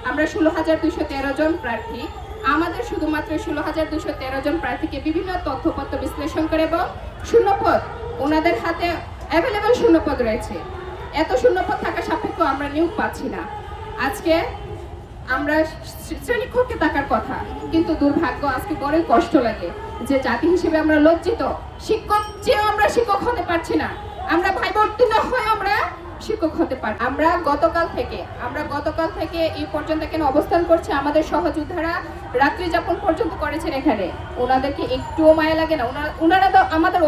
আমরা 16,213 জন প্রার্থী। আমাদের শুধুমাত্র 16,213 জন প্রার্থীকে বিভিন্ন তথ্যপত্র বিশ্লেষণ করে এবং শূন্যপদ ওনাদের হাতে অ্যাভেলেবেল শূন্যপদ রয়েছে। এত শূন্যপদ থাকা সাপেক্ষ আমরা নিয়োগ পাচ্ছি না। আজকে আমরা শ্রেণীকক্ষে থাকার কথা, কিন্তু দুর্ভাগ্য আজকে বড়ই কষ্ট লাগে যে জাতি হিসেবে আমরা লজ্জিত। শিক্ষক চেয়েও আমরা শিক্ষক হতে পারছি না, আমরা ভাইবা উত্তীর্ণ হয়ে আমরা শিক্ষক হতে পারি। আমরা গতকাল থেকে এই পর্যন্ত এখানে অবস্থান করছি। আমাদের সহযোদ্ধারা রাত্রি যাপন পর্যন্ত করেছেন এখানে। ওনাদেরকে একটুও মায়া লাগে না? ওনারা তো আমাদের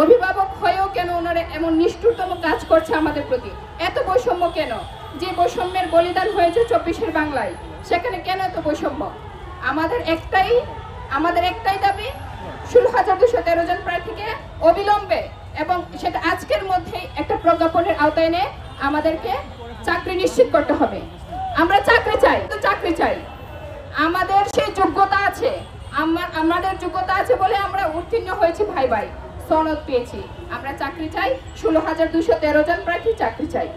অভিভাবক হয়েও কেন ওনারা এমন নিষ্ঠুরতম কাজ করছে আমাদের প্রতি? এত বৈষম্য কেন? যে বৈষম্যের বলিদান হয়েছে 24-এর বাংলায়, সেখানে কেন এত বৈষম্য? আমাদের একটাই দাবি, 16,213 জন প্রার্থীকে অবিলম্বে এবং সেটা আজকের মধ্যেই একটা প্রজ্ঞাপনের আওতায় এনে আমাদেরকে চাকরি নিশ্চিত করতে হবে। আমরা চাকরি চাই। আমাদের সেই যোগ্যতা আছে, আমাদের যোগ্যতা আছে বলে আমরা উত্তীর্ণ হয়েছি, ভাই সনদ পেয়েছি। আমরা চাকরি চাই, 16,213 জন প্রার্থী চাকরি চাই।